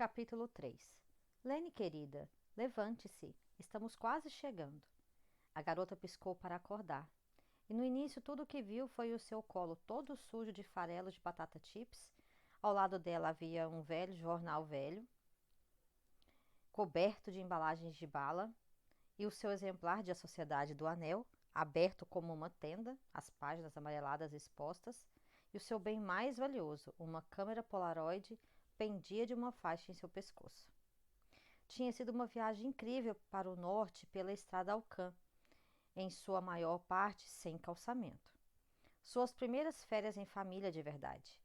Capítulo 3. Lene, querida, levante-se, estamos quase chegando. A garota piscou para acordar. E no início tudo o que viu foi o seu colo todo sujo de farelos de batata chips. Ao lado dela havia um velho jornal velho, coberto de embalagens de bala, e o seu exemplar de A Sociedade do Anel, aberto como uma tenda, as páginas amareladas expostas, e o seu bem mais valioso, uma câmera Polaroid, pendia de uma faixa em seu pescoço. Tinha sido uma viagem incrível para o norte pela estrada Alcan, em sua maior parte sem calçamento. Suas primeiras férias em família de verdade.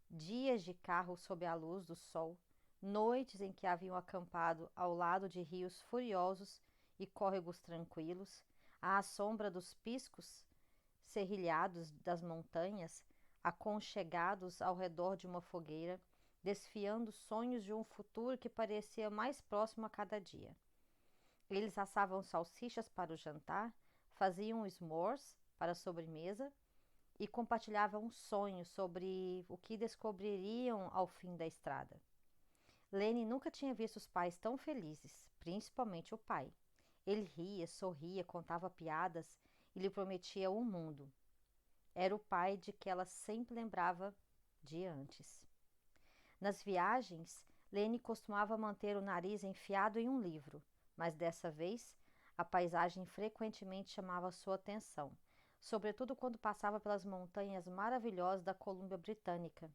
Dias de carro sob a luz do sol, noites em que haviam acampado ao lado de rios furiosos e córregos tranquilos, à sombra dos piscos serrilhados das montanhas, aconchegados ao redor de uma fogueira, desfiando sonhos de um futuro que parecia mais próximo a cada dia. Eles assavam salsichas para o jantar, faziam s'mores para a sobremesa e compartilhavam sonhos sobre o que descobririam ao fim da estrada. Lene nunca tinha visto os pais tão felizes, principalmente o pai. Ele ria, sorria, contava piadas e lhe prometia o mundo. Era o pai de que ela sempre lembrava de antes. Nas viagens, Lene costumava manter o nariz enfiado em um livro, mas dessa vez a paisagem frequentemente chamava sua atenção, sobretudo quando passava pelas montanhas maravilhosas da Colômbia Britânica.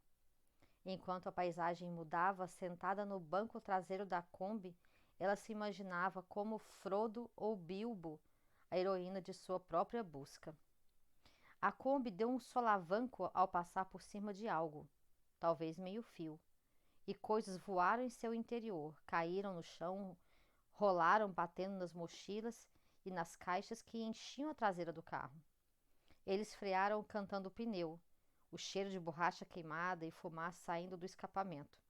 Enquanto a paisagem mudava, sentada no banco traseiro da Kombi, ela se imaginava como Frodo ou Bilbo, a heroína de sua própria busca. A Kombi deu um solavanco ao passar por cima de algo, talvez meio-fio, e coisas voaram em seu interior, caíram no chão, rolaram batendo nas mochilas e nas caixas que enchiam a traseira do carro. Eles frearam cantando o pneu, o cheiro de borracha queimada e fumaça saindo do escapamento.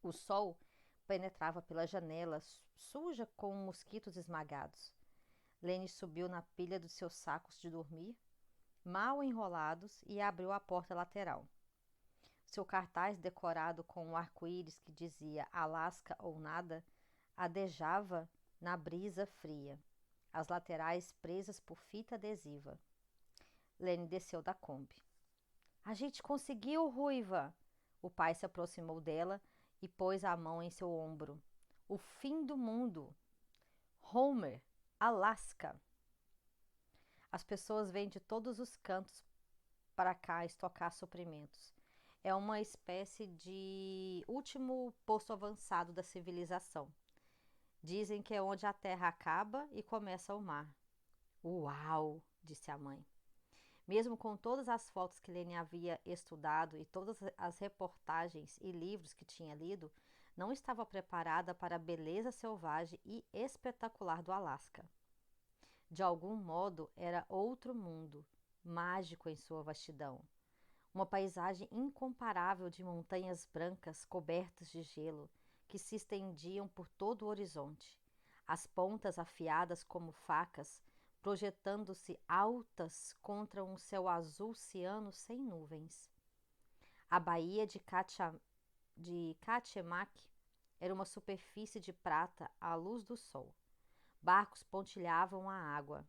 O sol penetrava pela janela, suja com mosquitos esmagados. Lene subiu na pilha dos seus sacos de dormir, mal enrolados, e abriu a porta lateral. Seu cartaz decorado com um arco-íris que dizia Alasca ou nada adejava na brisa fria, as laterais presas por fita adesiva. Lene desceu da Kombi. A gente conseguiu, Ruiva! O pai se aproximou dela e pôs a mão em seu ombro. O fim do mundo! Homer, Alasca! As pessoas vêm de todos os cantos para cá estocar suprimentos. É uma espécie de último posto avançado da civilização. Dizem que é onde a terra acaba e começa o mar. Uau! Disse a mãe. Mesmo com todas as fotos que Lene havia estudado e todas as reportagens e livros que tinha lido, não estava preparada para a beleza selvagem e espetacular do Alasca. De algum modo, era outro mundo, mágico em sua vastidão. Uma paisagem incomparável de montanhas brancas cobertas de gelo que se estendiam por todo o horizonte, as pontas afiadas como facas, projetando-se altas contra um céu azul ciano sem nuvens. A baía de Kachemak era uma superfície de prata à luz do sol. Barcos pontilhavam a água.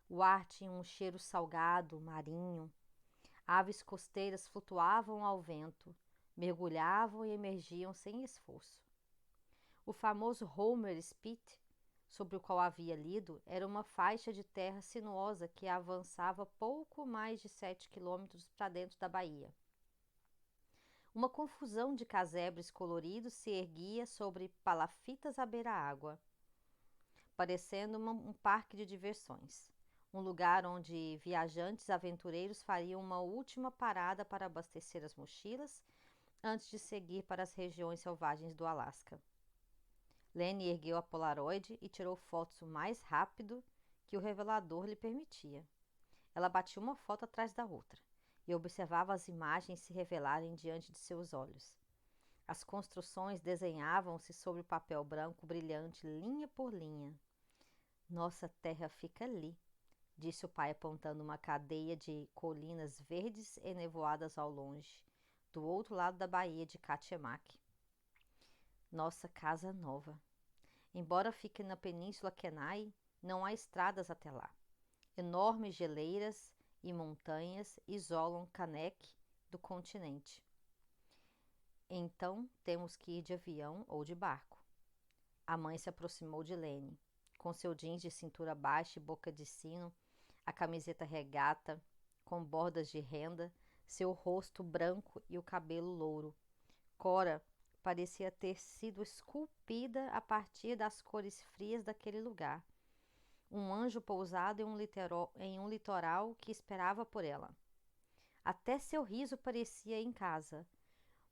O ar tinha um cheiro salgado, marinho. Aves costeiras flutuavam ao vento, mergulhavam e emergiam sem esforço. O famoso Homer Spit, sobre o qual havia lido, era uma faixa de terra sinuosa que avançava pouco mais de 7 quilômetros para dentro da baía. Uma confusão de casebres coloridos se erguia sobre palafitas à beira-água, parecendo um parque de diversões. Um lugar onde viajantes aventureiros fariam uma última parada para abastecer as mochilas antes de seguir para as regiões selvagens do Alasca. Lene ergueu a Polaroid e tirou fotos o mais rápido que o revelador lhe permitia. Ela batia uma foto atrás da outra e observava as imagens se revelarem diante de seus olhos. As construções desenhavam-se sobre o papel branco brilhante, linha por linha. Nossa terra fica ali, disse o pai apontando uma cadeia de colinas verdes e nevoadas ao longe, do outro lado da baía de Kachemak. Nossa casa nova. Embora fique na Península Kenai, não há estradas até lá. Enormes geleiras e montanhas isolam Kanek do continente. Então temos que ir de avião ou de barco. A mãe se aproximou de Lenny, com seu jeans de cintura baixa e boca de sino, a camiseta regata com bordas de renda, seu rosto branco e o cabelo louro. Cora parecia ter sido esculpida a partir das cores frias daquele lugar. Um anjo pousado em um litoral que esperava por ela. Até seu riso parecia em casa,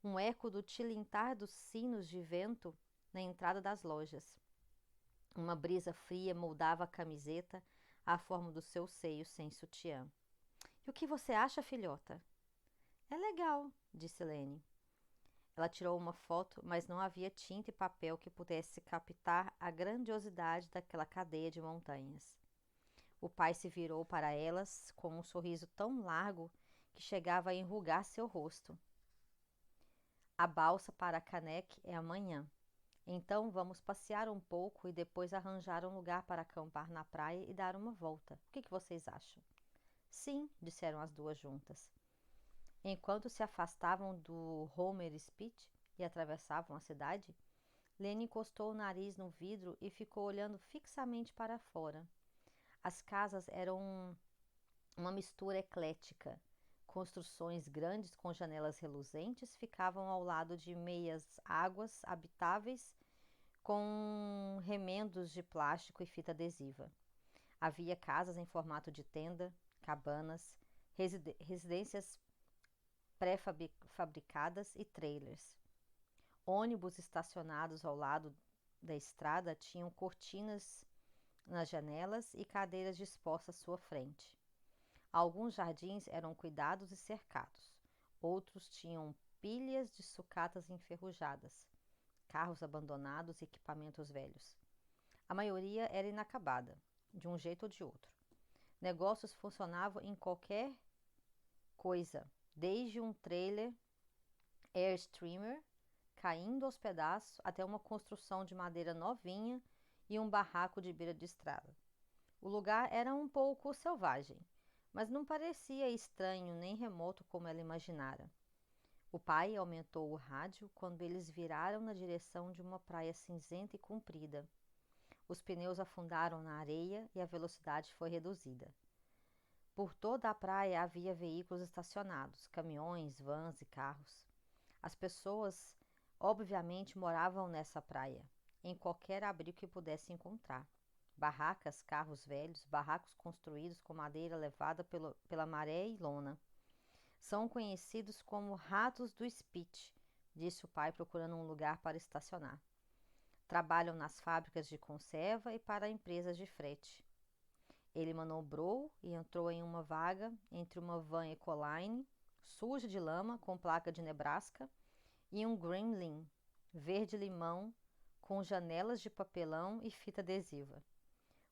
um eco do tilintar dos sinos de vento na entrada das lojas. Uma brisa fria moldava a camiseta à forma dos seus seios sem sutiã. E o que você acha, filhota? É legal, disse Lenny. Ela tirou uma foto, mas não havia tinta e papel que pudesse captar a grandiosidade daquela cadeia de montanhas. O pai se virou para elas com um sorriso tão largo que chegava a enrugar seu rosto. A balsa para Kanek é amanhã. Então vamos passear um pouco e depois arranjar um lugar para acampar na praia e dar uma volta. O que vocês acham? Sim, disseram as duas juntas. Enquanto se afastavam do Homer Spit e atravessavam a cidade, Lenny encostou o nariz no vidro e ficou olhando fixamente para fora. As casas eram uma mistura eclética. Construções grandes com janelas reluzentes ficavam ao lado de meias águas habitáveis com remendos de plástico e fita adesiva. Havia casas em formato de tenda, cabanas, residências pré-fabricadas e trailers. Ônibus estacionados ao lado da estrada tinham cortinas nas janelas e cadeiras dispostas à sua frente. Alguns jardins eram cuidados e cercados. Outros tinham pilhas de sucatas enferrujadas, carros abandonados e equipamentos velhos. A maioria era inacabada, de um jeito ou de outro. Negócios funcionavam em qualquer coisa, desde um trailer Airstreamer caindo aos pedaços até uma construção de madeira novinha e um barraco de beira de estrada. O lugar era um pouco selvagem, mas não parecia estranho nem remoto como ela imaginara. O pai aumentou o rádio quando eles viraram na direção de uma praia cinzenta e comprida. Os pneus afundaram na areia e a velocidade foi reduzida. Por toda a praia havia veículos estacionados, caminhões, vans e carros. As pessoas, obviamente, moravam nessa praia, em qualquer abrigo que pudesse encontrar. Barracas, carros velhos, barracos construídos com madeira levada pela maré e lona. São conhecidos como ratos do Spit, disse o pai procurando um lugar para estacionar. Trabalham nas fábricas de conserva e para empresas de frete. Ele manobrou e entrou em uma vaga entre uma van Ecoline, suja de lama, com placa de Nebraska, e um Gremlin, verde-limão, com janelas de papelão e fita adesiva.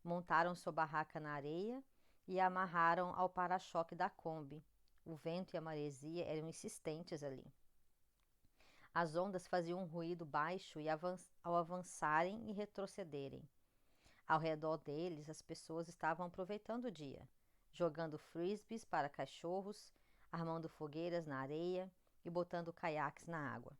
Montaram sua barraca na areia e a amarraram ao para-choque da Kombi. O vento e a maresia eram insistentes ali. As ondas faziam um ruído baixo ao avançarem e retrocederem. Ao redor deles, as pessoas estavam aproveitando o dia, jogando frisbees para cachorros, armando fogueiras na areia e botando caiaques na água.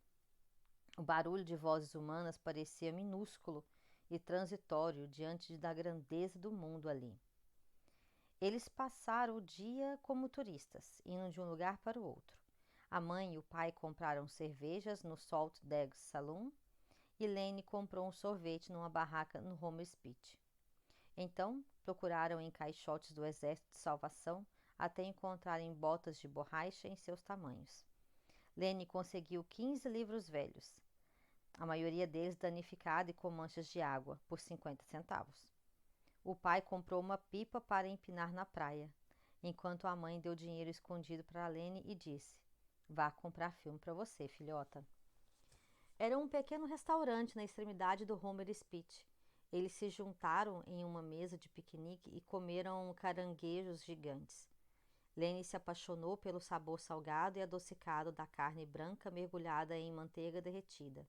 O barulho de vozes humanas parecia minúsculo e transitório diante da grandeza do mundo ali. Eles passaram o dia como turistas, indo de um lugar para o outro. A mãe e o pai compraram cervejas no Salt Dogs Saloon e Lenny comprou um sorvete numa barraca no Homer Spit. Então, procuraram em caixotes do Exército de Salvação até encontrarem botas de borracha em seus tamanhos. Lenny conseguiu 15 livros velhos, a maioria deles danificada e com manchas de água, por 50 centavos. O pai comprou uma pipa para empinar na praia, enquanto a mãe deu dinheiro escondido para Lenny e disse: "Vá comprar filme para você, filhota." Era um pequeno restaurante na extremidade do Homer Spit. Eles se juntaram em uma mesa de piquenique e comeram caranguejos gigantes. Lenny se apaixonou pelo sabor salgado e adocicado da carne branca mergulhada em manteiga derretida.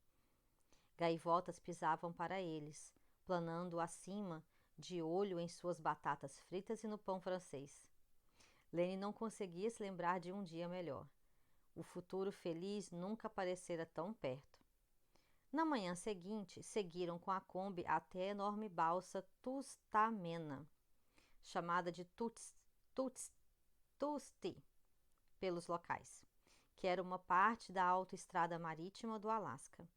Gaivotas pisavam para eles, planando acima, de olho em suas batatas fritas e no pão francês. Lene não conseguia se lembrar de um dia melhor. O futuro feliz nunca parecera tão perto. Na manhã seguinte, seguiram com a Kombi até a enorme balsa Tustamena, chamada de Tusti pelos locais, que era uma parte da autoestrada marítima do Alasca.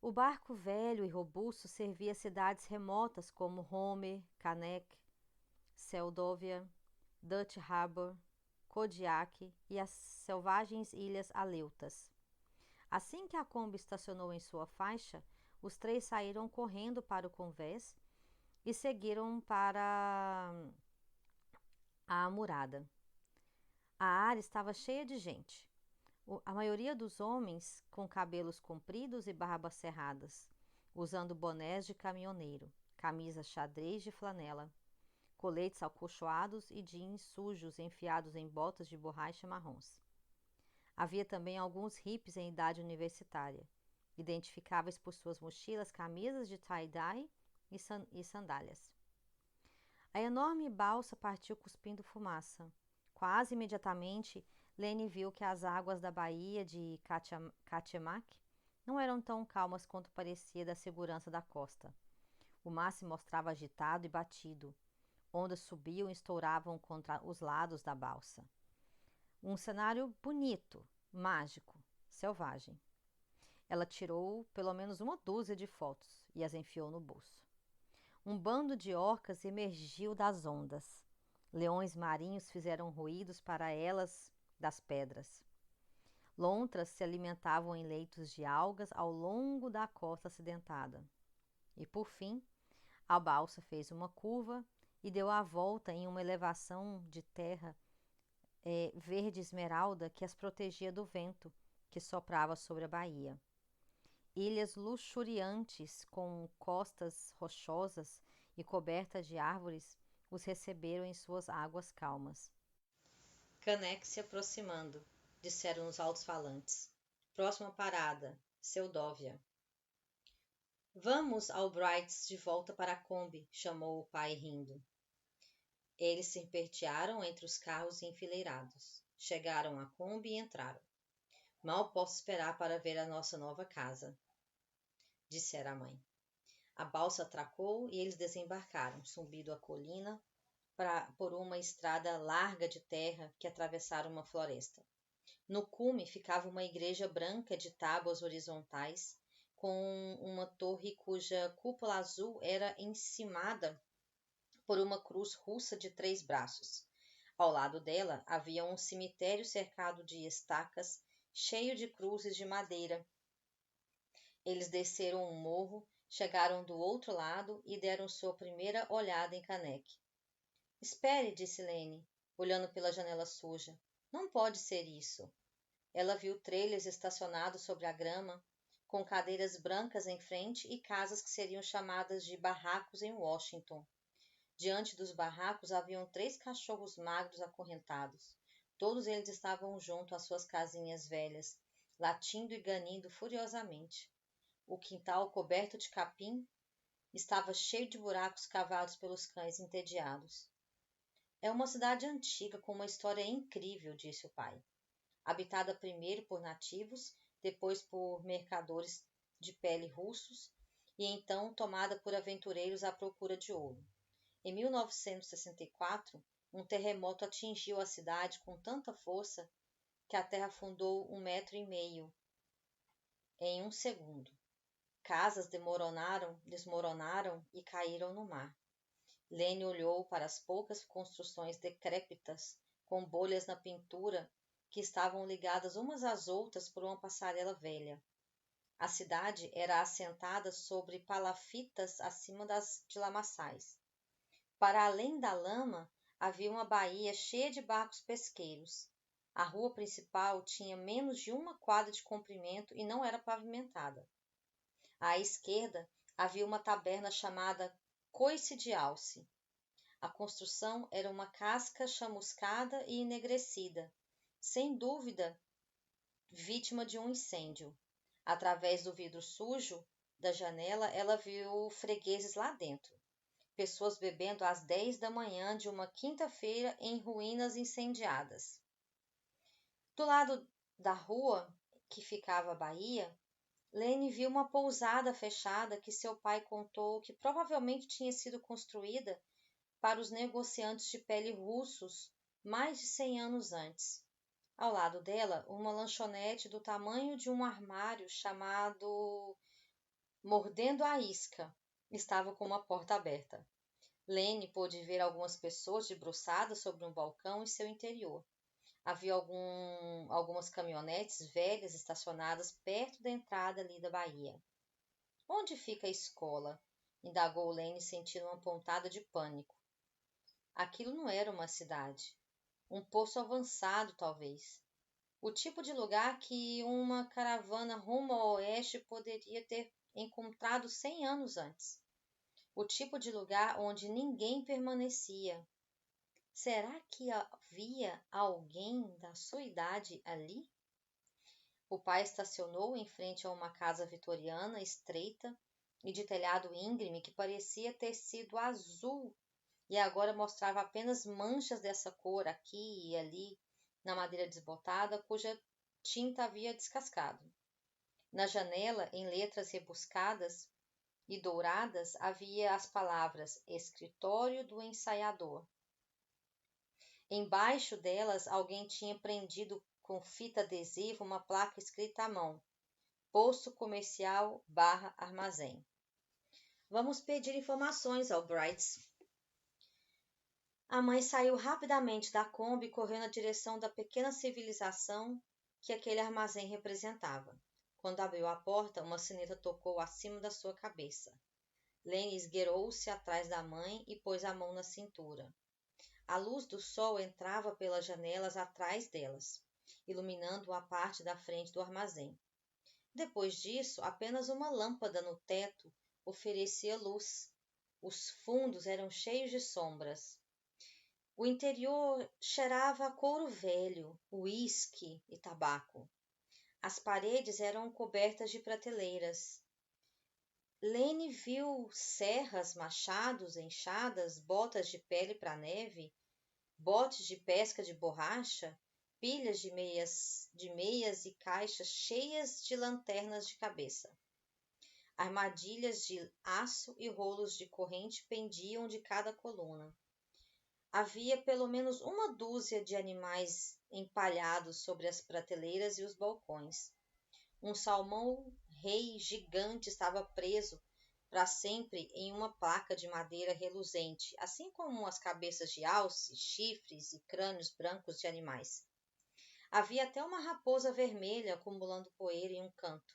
O barco velho e robusto servia cidades remotas como Homer, Canek, Seldovia, Dutch Harbor, Kodiak e as selvagens ilhas Aleutas. Assim que a Kombi estacionou em sua faixa, os três saíram correndo para o convés e seguiram para a amurada. A área estava cheia de gente. A maioria dos homens com cabelos compridos e barbas cerradas, usando bonés de caminhoneiro, camisas xadrez de flanela, coletes acolchoados e jeans sujos enfiados em botas de borracha marrons. Havia também alguns hippies em idade universitária, identificáveis por suas mochilas, camisas de tie-dye e sandálias. A enorme balsa partiu cuspindo fumaça. Quase imediatamente, Lene viu que as águas da baía de Kachemak não eram tão calmas quanto parecia da segurança da costa. O mar se mostrava agitado e batido. Ondas subiam e estouravam contra os lados da balsa. Um cenário bonito, mágico, selvagem. Ela tirou pelo menos uma dúzia de fotos e as enfiou no bolso. Um bando de orcas emergiu das ondas. Leões marinhos fizeram ruídos para elas das pedras. Lontras se alimentavam em leitos de algas ao longo da costa acidentada. E, por fim, a balsa fez uma curva e deu a volta em uma elevação de terra verde esmeralda que as protegia do vento que soprava sobre a baía. Ilhas luxuriantes com costas rochosas e cobertas de árvores os receberam em suas águas calmas. Canek se aproximando, disseram os altos-falantes. Próxima parada, Seldovia. Vamos, Albrights, de volta para a Kombi, chamou o pai rindo. Eles serpentearam entre os carros enfileirados. Chegaram à Kombi e entraram. Mal posso esperar para ver a nossa nova casa, dissera a mãe. A balsa atracou e eles desembarcaram, subindo a colina por uma estrada larga de terra que atravessara uma floresta. No cume ficava uma igreja branca de tábuas horizontais, com uma torre cuja cúpula azul era encimada por uma cruz russa de 3 braços. Ao lado dela havia um cemitério cercado de estacas, cheio de cruzes de madeira. Eles desceram um morro, chegaram do outro lado e deram sua primeira olhada em Canek. Espere, disse Lene, olhando pela janela suja. Não pode ser isso. Ela viu trailers estacionados sobre a grama, com cadeiras brancas em frente e casas que seriam chamadas de barracos em Washington. Diante dos barracos haviam 3 cachorros magros acorrentados. Todos eles estavam junto às suas casinhas velhas, latindo e ganindo furiosamente. O quintal, coberto de capim, estava cheio de buracos cavados pelos cães entediados. É uma cidade antiga com uma história incrível, disse o pai. Habitada primeiro por nativos, depois por mercadores de pele russos e então tomada por aventureiros à procura de ouro. Em 1964, um terremoto atingiu a cidade com tanta força que a terra afundou 1,5 metro em um segundo. Casas desmoronaram e caíram no mar. Lene olhou para as poucas construções decrépitas, com bolhas na pintura, que estavam ligadas umas às outras por uma passarela velha. A cidade era assentada sobre palafitas acima de lamaçais. Para além da lama, havia uma baía cheia de barcos pesqueiros. A rua principal tinha menos de 1 quadra de comprimento e não era pavimentada. À esquerda, havia uma taberna chamada Coice de Alce. A construção era uma casca chamuscada e enegrecida, sem dúvida vítima de um incêndio. Através do vidro sujo da janela, ela viu fregueses lá dentro. Pessoas bebendo às 10 da manhã de uma quinta-feira em ruínas incendiadas. Do lado da rua que ficava a baía, Lene viu uma pousada fechada que seu pai contou que provavelmente tinha sido construída para os negociantes de pele russos mais de 100 anos antes. Ao lado dela, uma lanchonete do tamanho de um armário chamado Mordendo a Isca estava com uma porta aberta. Lene pôde ver algumas pessoas debruçadas sobre um balcão em seu interior. Havia algumas caminhonetes velhas estacionadas perto da entrada ali da baía. Onde fica a escola? Indagou Lene, sentindo uma pontada de pânico. Aquilo não era uma cidade. Um poço avançado, talvez. O tipo de lugar que uma caravana rumo ao oeste poderia ter encontrado 100 anos antes. O tipo de lugar onde ninguém permanecia. Será que havia alguém da sua idade ali? O pai estacionou em frente a uma casa vitoriana estreita e de telhado íngreme que parecia ter sido azul e agora mostrava apenas manchas dessa cor aqui e ali na madeira desbotada, cuja tinta havia descascado. Na janela, em letras rebuscadas e douradas, havia as palavras Escritório do Ensaiador. Embaixo delas, alguém tinha prendido com fita adesiva uma placa escrita à mão: Posto Comercial / Armazém. Vamos pedir informações, Albrights. A mãe saiu rapidamente da Kombi e correu na direção da pequena civilização que aquele armazém representava. Quando abriu a porta, uma sineta tocou acima da sua cabeça. Lene esgueirou-se atrás da mãe e pôs a mão na cintura. A luz do sol entrava pelas janelas atrás delas, iluminando a parte da frente do armazém. Depois disso, apenas uma lâmpada no teto oferecia luz. Os fundos eram cheios de sombras. O interior cheirava a couro velho, uísque e tabaco. As paredes eram cobertas de prateleiras. Lene viu serras, machados, enxadas, botas de pele para neve, botes de pesca de borracha, pilhas de meias e caixas cheias de lanternas de cabeça. Armadilhas de aço e rolos de corrente pendiam de cada coluna. Havia pelo menos uma dúzia de animais empalhados sobre as prateleiras e os balcões. Um salmão-rei gigante estava preso para sempre em uma placa de madeira reluzente, assim como as cabeças de alce, chifres e crânios brancos de animais. Havia até uma raposa vermelha acumulando poeira em um canto.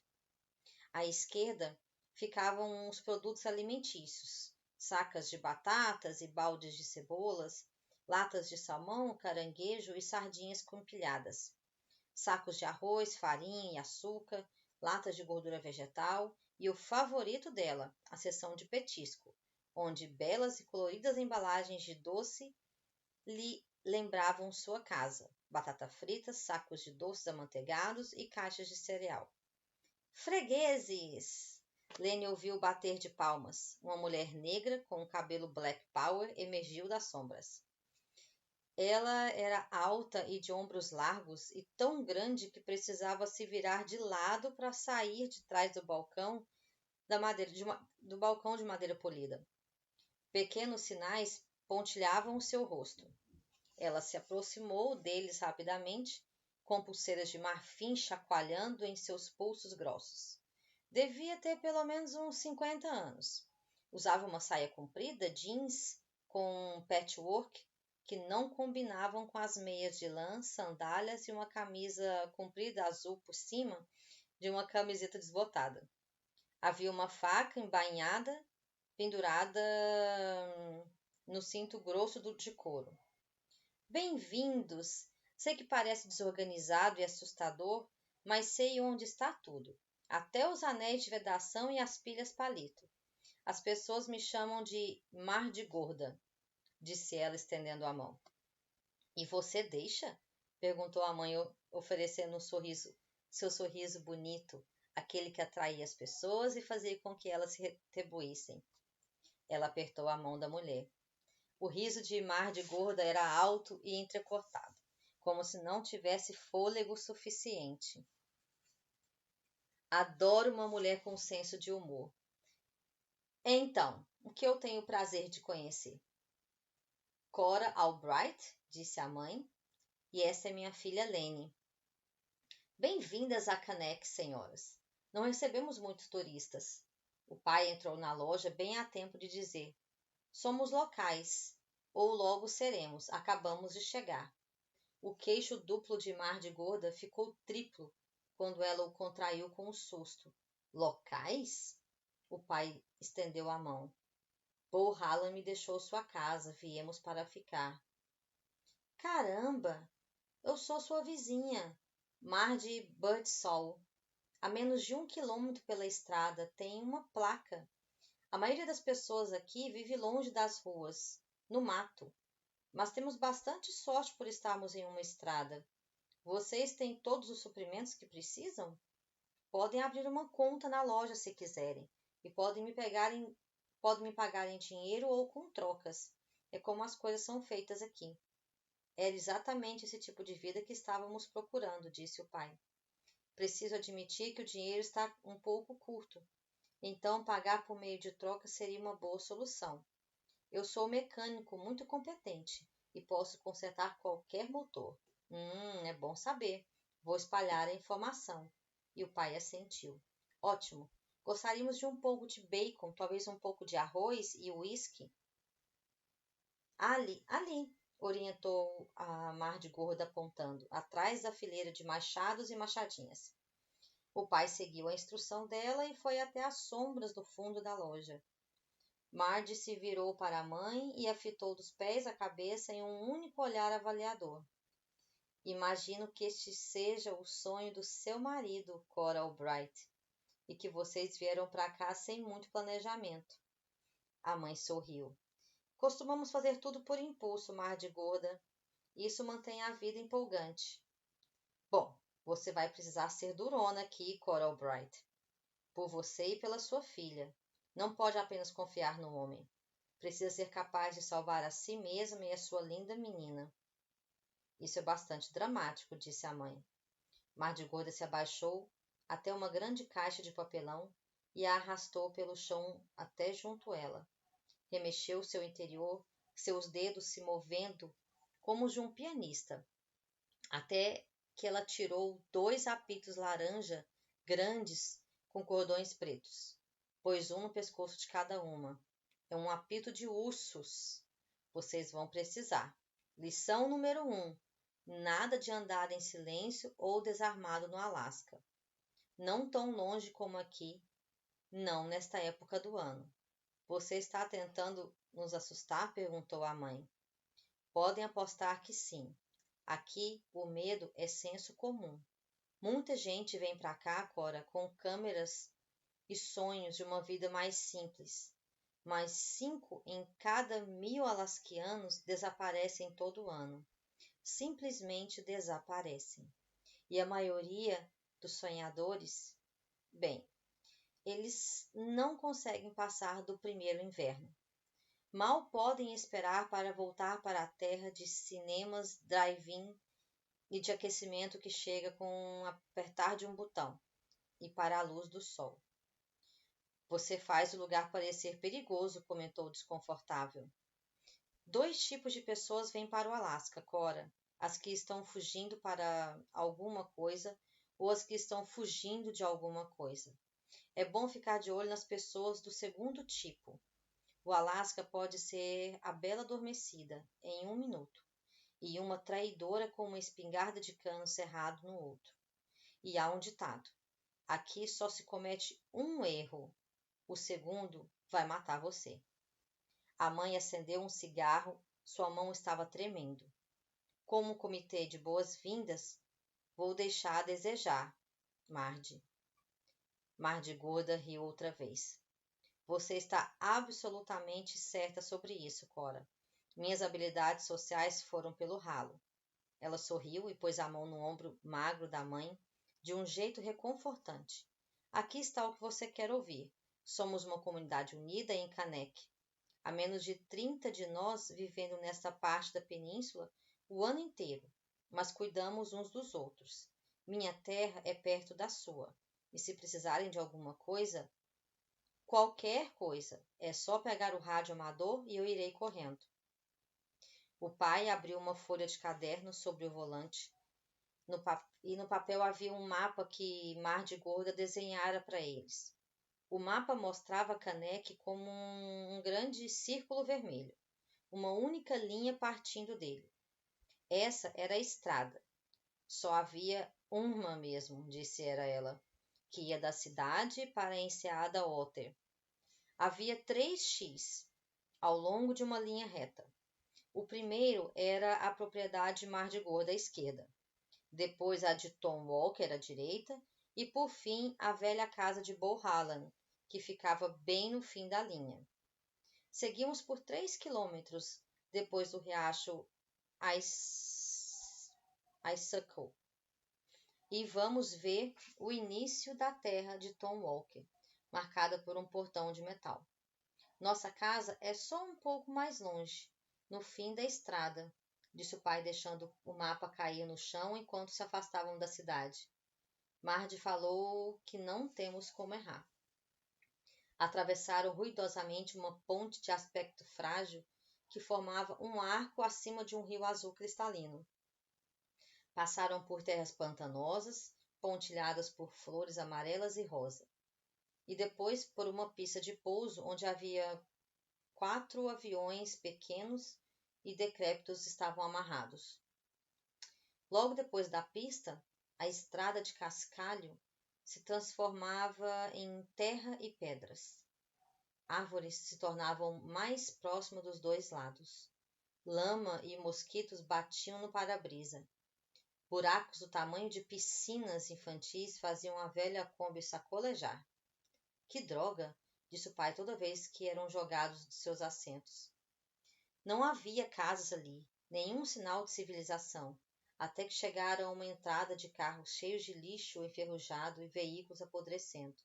À esquerda ficavam os produtos alimentícios, sacas de batatas e baldes de cebolas, latas de salmão, caranguejo e sardinhas compilhadas, sacos de arroz, farinha e açúcar, latas de gordura vegetal e o favorito dela, a seção de petisco, onde belas e coloridas embalagens de doce lhe lembravam sua casa, batata frita, sacos de doces amanteigados e caixas de cereal. Fregueses! Lene ouviu bater de palmas. Uma mulher negra com o cabelo black power emergiu das sombras. Ela era alta e de ombros largos e tão grande que precisava se virar de lado para sair de trás do balcão de madeira polida. Pequenos sinais pontilhavam o seu rosto. Ela se aproximou deles rapidamente, com pulseiras de marfim chacoalhando em seus pulsos grossos. Devia ter pelo menos uns 50 anos. Usava uma saia comprida, jeans com patchwork que não combinavam com as meias de lã, sandálias e uma camisa comprida azul por cima de uma camiseta desbotada. Havia uma faca embainhada pendurada no cinto grosso de couro. Bem-vindos! Sei que parece desorganizado e assustador, mas sei onde está tudo. Até os anéis de vedação e as pilhas palito. As pessoas me chamam de Mar de Gorda, disse ela estendendo a mão. E você deixa? Perguntou a mãe, oferecendo seu sorriso bonito, aquele que atraía as pessoas e fazia com que elas se retribuíssem. Ela apertou a mão da mulher. O riso de Marge Gorda era alto e entrecortado, como se não tivesse fôlego suficiente. Adoro uma mulher com senso de humor. Então, o que eu tenho o prazer de conhecer? Cora Albright, disse a mãe, e essa é minha filha Lene. Bem-vindas a Canex, senhoras. Não recebemos muitos turistas. O pai entrou na loja bem a tempo de dizer: somos locais, ou logo seremos, acabamos de chegar. O queixo duplo de Marge Gorda ficou triplo quando ela o contraiu com um susto. Locais? O pai estendeu a mão. Paul Hallam me deixou sua casa, viemos para ficar. Caramba! Eu sou sua vizinha, Marge Birdsall. A menos de 1 quilômetro pela estrada tem uma placa. A maioria das pessoas aqui vive longe das ruas, no mato. Mas temos bastante sorte por estarmos em uma estrada. Vocês têm todos os suprimentos que precisam? Podem abrir uma conta na loja se quiserem. E podem me pagar em dinheiro ou com trocas. É como as coisas são feitas aqui. Era exatamente esse tipo de vida que estávamos procurando, disse o pai. Preciso admitir que o dinheiro está um pouco curto. Então, pagar por meio de troca seria uma boa solução. Eu sou mecânico muito competente e posso consertar qualquer motor. É bom saber. Vou espalhar a informação. E o pai assentiu. Ótimo. Gostaríamos de um pouco de bacon, talvez um pouco de arroz e uísque. Ali, orientou a Marge Gorda apontando, atrás da fileira de machados e machadinhas. O pai seguiu a instrução dela e foi até as sombras do fundo da loja. Marge se virou para a mãe e a fitou dos pés à cabeça em um único olhar avaliador. Imagino que este seja o sonho do seu marido, Cora Albright, e que vocês vieram para cá sem muito planejamento. A mãe sorriu. Costumamos fazer tudo por impulso, Marge Gorda. Isso mantém a vida empolgante. Bom, você vai precisar ser durona aqui, Cora Albright. Por você e pela sua filha. Não pode apenas confiar no homem. Precisa ser capaz de salvar a si mesma e a sua linda menina. Isso é bastante dramático, disse a mãe. Marge Gorda se abaixou até uma grande caixa de papelão e a arrastou pelo chão até junto a ela. Remexeu seu interior, seus dedos se movendo como os de um pianista, até que ela tirou 2 apitos laranja grandes com cordões pretos. Pôs um no pescoço de cada uma. É um apito de ursos. Vocês vão precisar. Lição número 1. Nada de andar em silêncio ou desarmado no Alasca. Não tão longe como aqui, não nesta época do ano. Você está tentando nos assustar? Perguntou a mãe. Podem apostar que sim. Aqui, o medo é senso comum. Muita gente vem para cá, Cora, com câmeras e sonhos de uma vida mais simples. Mas 5 em cada 1000 alasquianos desaparecem todo ano. Simplesmente desaparecem. E a maioria dos sonhadores, bem, eles não conseguem passar do primeiro inverno. Mal podem esperar para voltar para a terra de cinemas, drive-in e de aquecimento que chega com um apertar de um botão e para a luz do sol. Você faz o lugar parecer perigoso, comentou desconfortável. 2 tipos de pessoas vêm para o Alasca, Cora. As que estão fugindo para alguma coisa ou as que estão fugindo de alguma coisa. É bom ficar de olho nas pessoas do segundo tipo. O Alasca pode ser a bela adormecida em 1 minuto e uma traidora com uma espingarda de cano cerrado no outro. E há um ditado: aqui só se comete um erro, o segundo vai matar você. A mãe acendeu um cigarro, sua mão estava tremendo. Como comitê de boas-vindas, vou deixar a desejar, Marge. Marge Gorda riu outra vez. Você está absolutamente certa sobre isso, Cora. Minhas habilidades sociais foram pelo ralo. Ela sorriu e pôs a mão no ombro magro da mãe de um jeito reconfortante. Aqui está o que você quer ouvir. Somos uma comunidade unida em Canek. Há menos de 30 de nós vivendo nesta parte da península o ano inteiro, mas cuidamos uns dos outros. Minha terra é perto da sua, e se precisarem de alguma coisa, qualquer coisa, é só pegar o rádio amador e eu irei correndo. O pai abriu uma folha de caderno sobre o volante, e no papel havia um mapa que Mardi Gorda desenhara para eles. O mapa mostrava Canek como um grande círculo vermelho, uma única linha partindo dele. Essa era a estrada. Só havia uma mesmo, dissera ela, que ia da cidade para a enseada Otter. Havia 3x ao longo de uma linha reta. O primeiro era a propriedade Mardi Gorda à esquerda, depois a de Tom Walker à direita e, por fim, a velha casa de Bohallan, que ficava bem no fim da linha. Seguimos por 3 quilômetros depois do riacho Icicle e vamos ver o início da terra de Tom Walker, marcada por um portão de metal. Nossa casa é só um pouco mais longe, no fim da estrada, disse o pai, deixando o mapa cair no chão enquanto se afastavam da cidade. Mardi falou que não temos como errar. Atravessaram ruidosamente uma ponte de aspecto frágil que formava um arco acima de um rio azul cristalino. Passaram por terras pantanosas, pontilhadas por flores amarelas e rosa, e depois por uma pista de pouso onde havia 4 aviões pequenos e decrépitos estavam amarrados. Logo depois da pista, a estrada de cascalho se transformava em terra e pedras. Árvores se tornavam mais próximas dos dois lados. Lama e mosquitos batiam no para-brisa. Buracos do tamanho de piscinas infantis faziam a velha Kombi sacolejar. Que droga! Disse o pai toda vez que eram jogados de seus assentos. Não havia casas ali, nenhum sinal de civilização, até que chegaram a uma entrada de carros cheios de lixo enferrujado e veículos apodrecendo.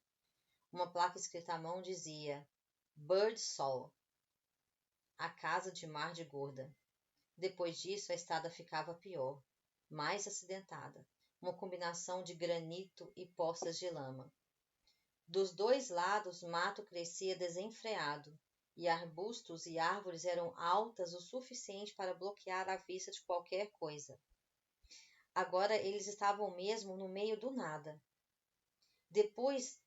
Uma placa escrita à mão dizia Birdsall, a casa de Mardi Gorda. Depois disso, a estrada ficava pior, mais acidentada, uma combinação de granito e poças de lama. Dos dois lados, mato crescia desenfreado, e arbustos e árvores eram altas o suficiente para bloquear a vista de qualquer coisa. Agora eles estavam mesmo no meio do nada. Depois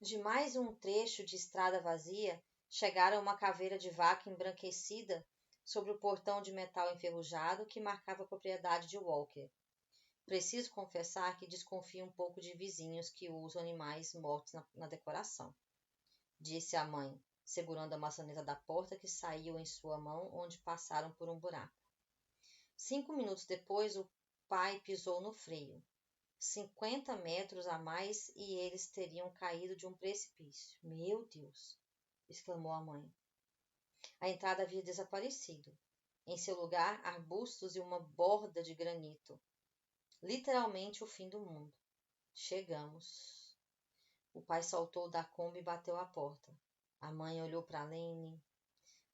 de mais um trecho de estrada vazia, chegaram a uma caveira de vaca embranquecida sobre o portão de metal enferrujado que marcava a propriedade de Walker. Preciso confessar que desconfio um pouco de vizinhos que usam animais mortos na decoração, disse a mãe, segurando a maçaneta da porta que saiu em sua mão, onde passaram por um buraco. 5 minutos depois, o pai pisou no freio. 50 metros a mais e eles teriam caído de um precipício. Meu Deus! Exclamou a mãe. A entrada havia desaparecido. Em seu lugar, arbustos e uma borda de granito. Literalmente o fim do mundo. Chegamos. O pai saltou da Kombi e bateu à porta. A mãe olhou para Lene.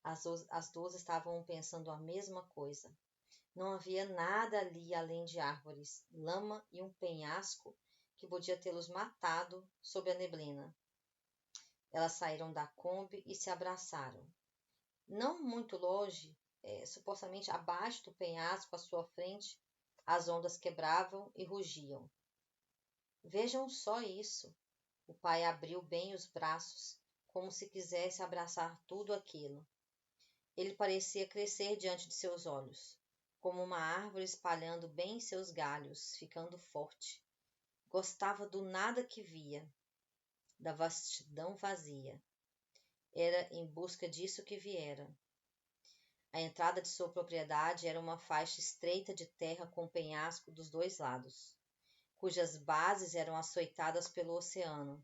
As duas estavam pensando a mesma coisa. Não havia nada ali além de árvores, lama e um penhasco que podia tê-los matado sob a neblina. Elas saíram da Kombi e se abraçaram. Não muito longe, supostamente abaixo do penhasco à sua frente, as ondas quebravam e rugiam. Vejam só isso! O pai abriu bem os braços, como se quisesse abraçar tudo aquilo. Ele parecia crescer diante de seus olhos, como uma árvore espalhando bem seus galhos, ficando forte. Gostava do nada que via, da vastidão vazia. Era em busca disso que viera. A entrada de sua propriedade era uma faixa estreita de terra com penhasco dos dois lados, cujas bases eram açoitadas pelo oceano.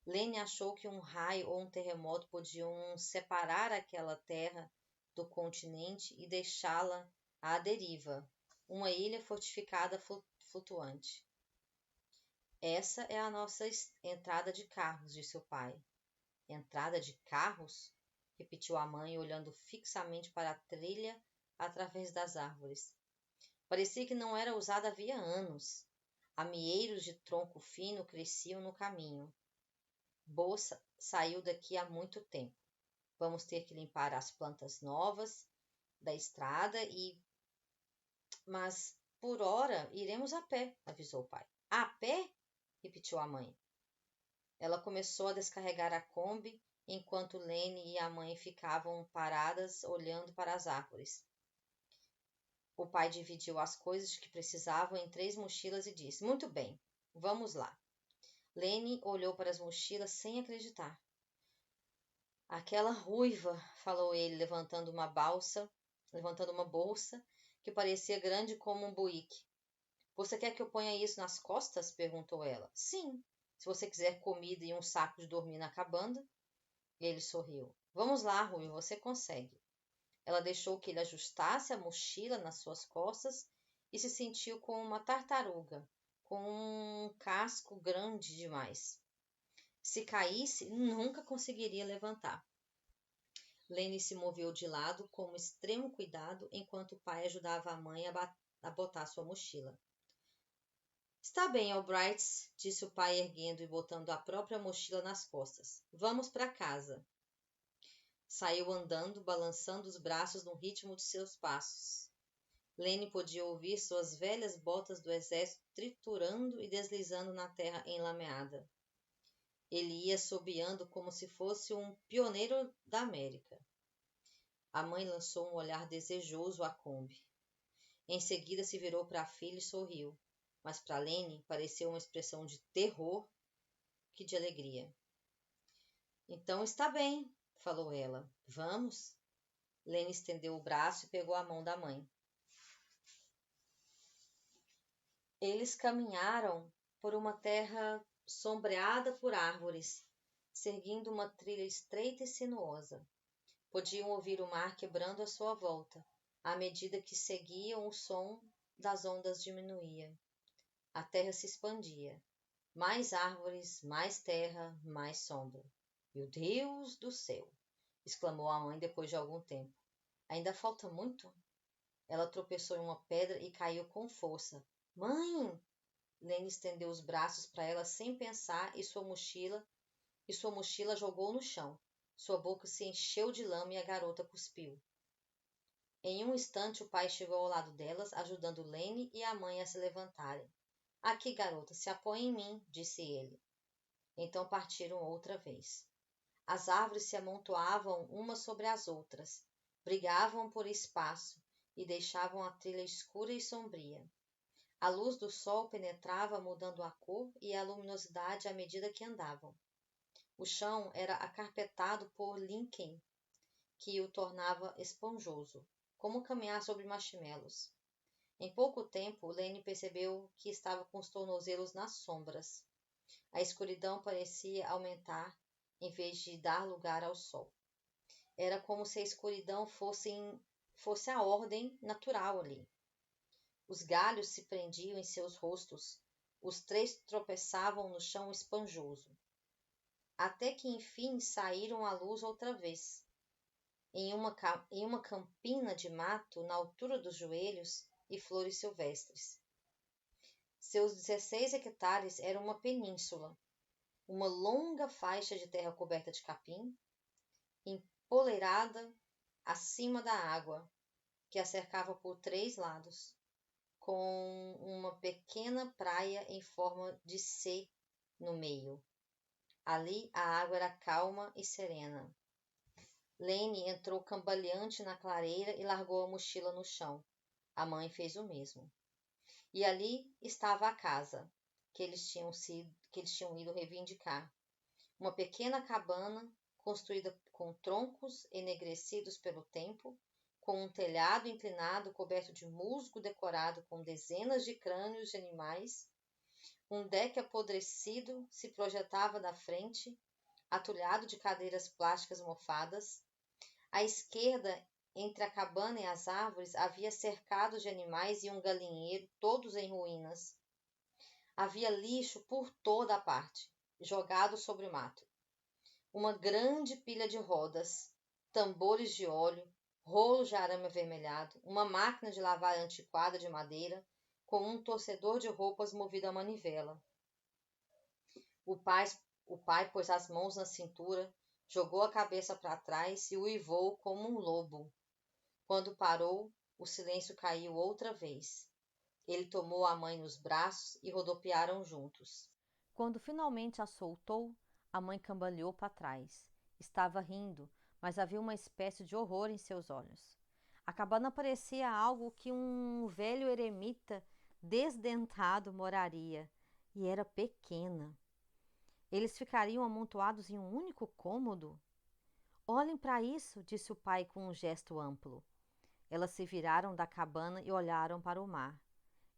Lene achou que um raio ou um terremoto podiam separar aquela terra do continente e deixá-la à deriva, uma ilha fortificada flutuante. Essa é a nossa entrada de carros, disse o pai. Entrada de carros? Repetiu a mãe, olhando fixamente para a trilha através das árvores. Parecia que não era usada havia anos. Amieiros de tronco fino cresciam no caminho. Boa saiu daqui há muito tempo. Vamos ter que limpar as plantas novas da estrada Mas, por hora, iremos a pé, avisou o pai. A pé? Repetiu a mãe. Ela começou a descarregar a Kombi, enquanto Lene e a mãe ficavam paradas olhando para as árvores. O pai dividiu as coisas de que precisavam em 3 mochilas e disse: Muito bem, vamos lá. Lene olhou para as mochilas sem acreditar. Aquela ruiva, falou ele, levantando uma bolsa que parecia grande como um buíque. Você quer que eu ponha isso nas costas? Perguntou ela. Sim, se você quiser comida e um saco de dormir na cabana. Ele sorriu. Vamos lá, Rui, você consegue. Ela deixou que ele ajustasse a mochila nas suas costas e se sentiu como uma tartaruga, com um casco grande demais. Se caísse, nunca conseguiria levantar. Lene se moveu de lado com extremo cuidado enquanto o pai ajudava a mãe a botar sua mochila. Está bem, Albright, disse o pai erguendo e botando a própria mochila nas costas. Vamos para casa. Saiu andando, balançando os braços no ritmo de seus passos. Lene podia ouvir suas velhas botas do exército triturando e deslizando na terra enlameada. Ele ia assobiando como se fosse um pioneiro da América. A mãe lançou um olhar desejoso à Kombi. Em seguida se virou para a filha e sorriu, mas para Lene pareceu uma expressão de terror que de alegria. Então está bem, falou ela. Vamos? Lene estendeu o braço e pegou a mão da mãe. Eles caminharam por uma terra sombreada por árvores, seguindo uma trilha estreita e sinuosa. Podiam ouvir o mar quebrando à sua volta, à medida que seguiam o som das ondas diminuía. A terra se expandia. Mais árvores, mais terra, mais sombra. Meu Deus do céu! Exclamou a mãe depois de algum tempo. Ainda falta muito? Ela tropeçou em uma pedra e caiu com força. Mãe! Lene estendeu os braços para ela sem pensar e sua mochila jogou no chão. Sua boca se encheu de lama e a garota cuspiu. Em um instante o pai chegou ao lado delas, ajudando Lene e a mãe a se levantarem. Aqui, garota, se apoie em mim, disse ele. Então partiram outra vez. As árvores se amontoavam umas sobre as outras, brigavam por espaço e deixavam a trilha escura e sombria. A luz do sol penetrava, mudando a cor e a luminosidade à medida que andavam. O chão era acarpetado por líquen, que o tornava esponjoso, como caminhar sobre marshmallows. Em pouco tempo, Lene percebeu que estava com os tornozelos nas sombras. A escuridão parecia aumentar em vez de dar lugar ao sol. Era como se a escuridão fosse a ordem natural ali. Os galhos se prendiam em seus rostos. Os 3 tropeçavam no chão esponjoso. Até que enfim saíram à luz outra vez. Em uma campina de mato na altura dos joelhos e flores silvestres. Seus 16 hectares eram uma península, uma longa faixa de terra coberta de capim, empoleirada acima da água, que a cercava por 3 lados, com uma pequena praia em forma de C no meio. Ali a água era calma e serena. Lene entrou cambaleante na clareira e largou a mochila no chão. A mãe fez o mesmo. E ali estava a casa que eles tinham ido reivindicar. Uma pequena cabana construída com troncos enegrecidos pelo tempo, com um telhado inclinado coberto de musgo decorado com dezenas de crânios de animais. Um deck apodrecido se projetava da frente, atulhado de cadeiras plásticas mofadas. À esquerda, entre a cabana e as árvores, havia cercados de animais e um galinheiro, todos em ruínas. Havia lixo por toda a parte, jogado sobre o mato. Uma grande pilha de rodas, tambores de óleo, rolos de arame avermelhado, uma máquina de lavar antiquada de madeira, com um torcedor de roupas movido a manivela. O pai, o pai pôs as mãos na cintura, jogou a cabeça para trás e uivou como um lobo. Quando parou, o silêncio caiu outra vez. Ele tomou a mãe nos braços e rodopiaram juntos. Quando finalmente a soltou, a mãe cambaleou para trás. Estava rindo, mas havia uma espécie de horror em seus olhos. A cabana parecia algo que um velho eremita desdentado moraria, e era pequena. Eles ficariam amontoados em um único cômodo? Olhem para isso, disse o pai com um gesto amplo. Elas se viraram da cabana e olharam para o mar.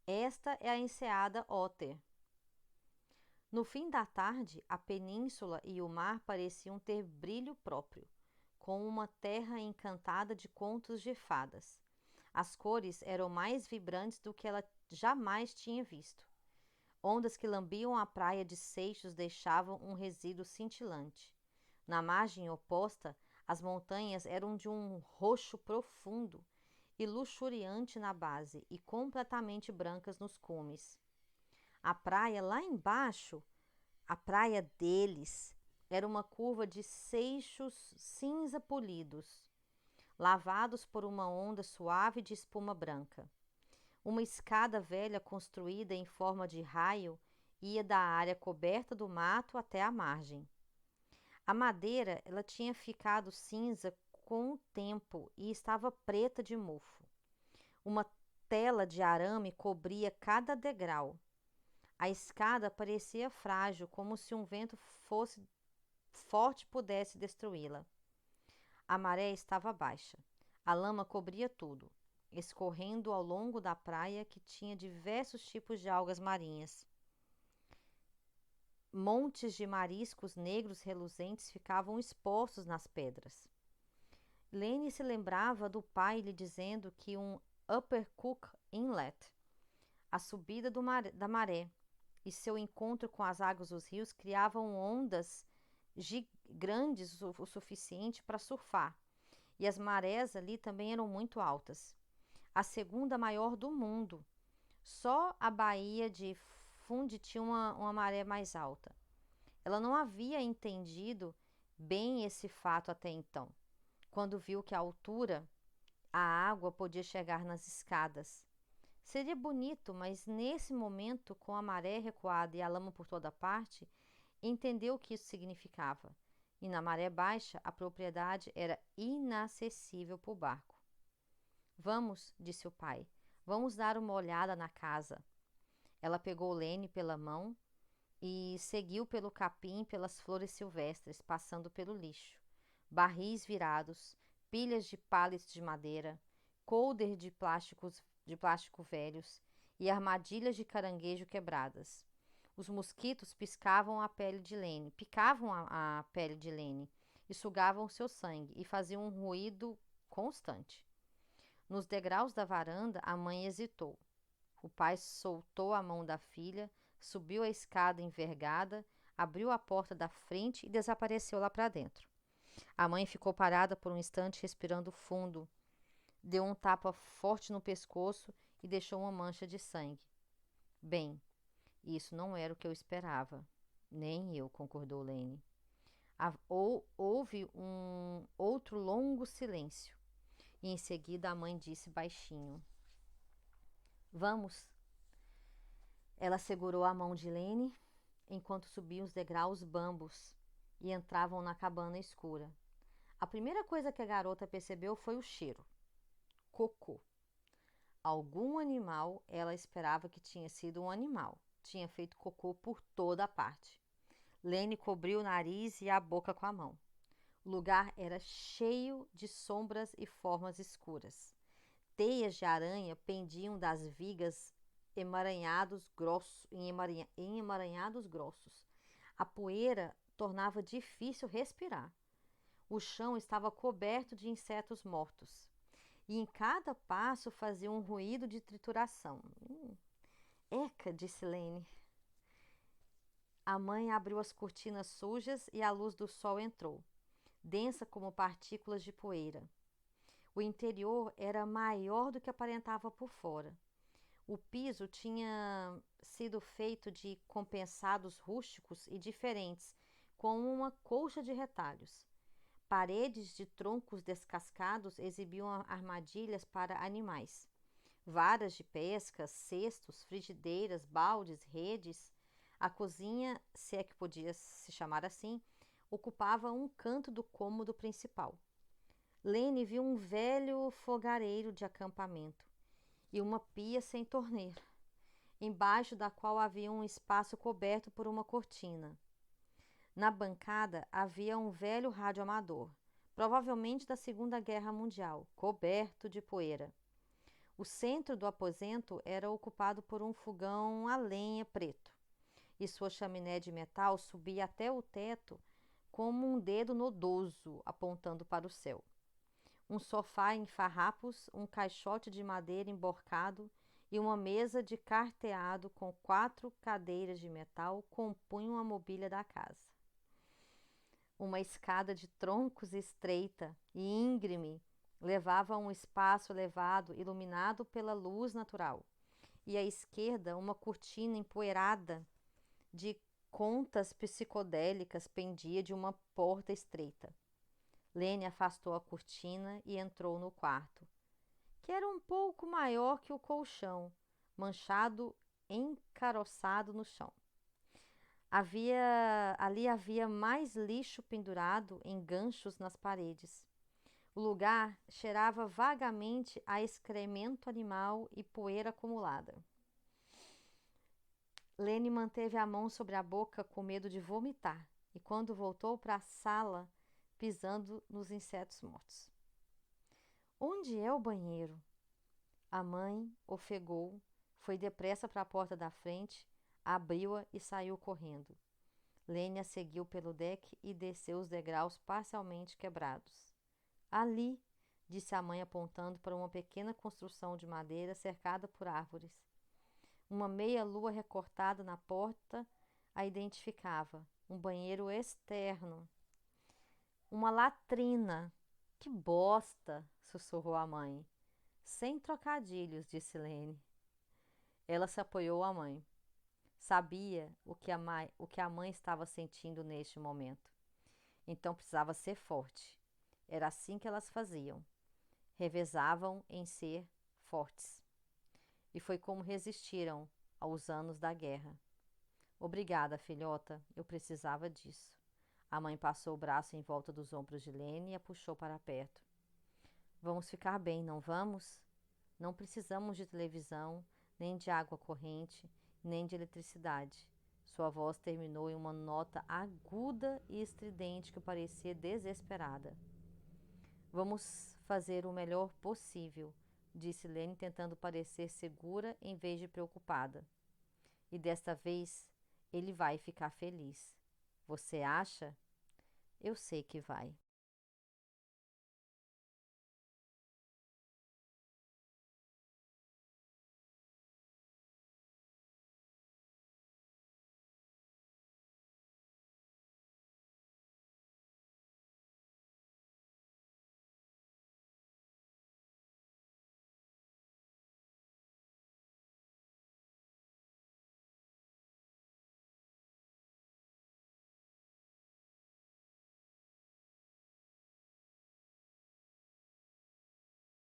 Esta é a enseada Otter. No fim da tarde, a península e o mar pareciam ter brilho próprio, com uma terra encantada de contos de fadas. As cores eram mais vibrantes do que ela jamais tinha visto. Ondas que lambiam a praia de seixos deixavam um resíduo cintilante. Na margem oposta, as montanhas eram de um roxo profundo e luxuriante na base e completamente brancas nos cumes. A praia lá embaixo, a praia deles, era uma curva de seixos cinza polidos, lavados por uma onda suave de espuma branca. Uma escada velha construída em forma de raio ia da área coberta do mato até a margem. A madeira, ela tinha ficado cinza com o tempo e estava preta de mofo. Uma tela de arame cobria cada degrau. A escada parecia frágil, como se um vento fosse forte pudesse destruí-la. A maré estava baixa. A lama cobria tudo, escorrendo ao longo da praia que tinha diversos tipos de algas marinhas. Montes de mariscos negros reluzentes ficavam expostos nas pedras. Lene se lembrava do pai lhe dizendo que um Upper Cook Inlet, a subida da maré, e seu encontro com as águas dos rios criavam ondas grandes o suficiente para surfar, e as marés ali também eram muito altas. A segunda maior do mundo. Só a Baía de Fundy tinha uma maré mais alta. Ela não havia entendido bem esse fato até então, quando viu que a altura, a água podia chegar nas escadas. Seria bonito, mas nesse momento, com a maré recuada e a lama por toda parte, entendeu o que isso significava. E na maré baixa, a propriedade era inacessível para o barco. Vamos, disse o pai, vamos dar uma olhada na casa. Ela pegou Lene pela mão e seguiu pelo capim e pelas flores silvestres, passando pelo lixo. Barris virados, pilhas de pallets de madeira, colders de plástico velhos e armadilhas de caranguejo quebradas. Os mosquitos picavam a pele de Lene e sugavam seu sangue e faziam um ruído constante. Nos degraus da varanda, a mãe hesitou. O pai soltou a mão da filha, subiu a escada envergada, abriu a porta da frente e desapareceu lá para dentro. A mãe ficou parada por um instante, respirando fundo. Deu um tapa forte no pescoço e deixou uma mancha de sangue. Bem, isso não era o que eu esperava. Nem eu, concordou Lene. Houve um outro longo silêncio. E em seguida a mãe disse baixinho: Vamos. Ela segurou a mão de Lene enquanto subiam os degraus bambos e entravam na cabana escura. A primeira coisa que a garota percebeu foi o cheiro. Cocô. Algum animal, ela esperava que tinha sido um animal, tinha feito cocô por toda a parte. Lene cobriu o nariz e a boca com a mão. O lugar era cheio de sombras e formas escuras. Teias de aranha pendiam das vigas em emaranhados grossos. A poeira tornava difícil respirar. O chão estava coberto de insetos mortos. E em cada passo fazia um ruído de trituração. Eca, disse Lene. A mãe abriu as cortinas sujas e a luz do sol entrou, densa como partículas de poeira. O interior era maior do que aparentava por fora. O piso tinha sido feito de compensados rústicos e diferentes, com uma colcha de retalhos. Paredes de troncos descascados exibiam armadilhas para animais. Varas de pesca, cestos, frigideiras, baldes, redes. A cozinha, se é que podia se chamar assim, ocupava um canto do cômodo principal. Lene viu um velho fogareiro de acampamento e uma pia sem torneira, embaixo da qual havia um espaço coberto por uma cortina. Na bancada havia um velho rádio amador, provavelmente da Segunda Guerra Mundial, coberto de poeira. O centro do aposento era ocupado por um fogão a lenha preto, e sua chaminé de metal subia até o teto como um dedo nodoso apontando para o céu. Um sofá em farrapos, um caixote de madeira emborcado e uma mesa de carteado com 4 cadeiras de metal compunham a mobília da casa. Uma escada de troncos estreita e íngreme levava a um espaço elevado iluminado pela luz natural, e à esquerda uma cortina empoeirada de contas psicodélicas pendia de uma porta estreita. Lene afastou a cortina e entrou no quarto, que era um pouco maior que o colchão, manchado, encaroçado no chão. Ali havia mais lixo pendurado em ganchos nas paredes. O lugar cheirava vagamente a excremento animal e poeira acumulada. Lene manteve a mão sobre a boca com medo de vomitar, e quando voltou para a sala, pisando nos insetos mortos. Onde é o banheiro? A mãe ofegou, foi depressa para a porta da frente, abriu-a e saiu correndo. Lene a seguiu pelo deck e desceu os degraus parcialmente quebrados. Ali, disse a mãe apontando para uma pequena construção de madeira cercada por árvores. Uma meia-lua recortada na porta a identificava. Um banheiro externo. Uma latrina. Que bosta! Sussurrou a mãe. Sem trocadilhos, disse Lene. Ela se apoiou à mãe. Sabia o que a mãe estava sentindo neste momento. Então precisava ser forte. Era assim que elas faziam. Revezavam em ser fortes. E foi como resistiram aos anos da guerra. Obrigada, filhota. Eu precisava disso. A mãe passou o braço em volta dos ombros de Lene e a puxou para perto. Vamos ficar bem, não vamos? Não precisamos de televisão, nem de água corrente, nem de eletricidade. Sua voz terminou em uma nota aguda e estridente que parecia desesperada. Vamos fazer o melhor possível, disse Lene, tentando parecer segura em vez de preocupada. E desta vez ele vai ficar feliz. Você acha? Eu sei que vai.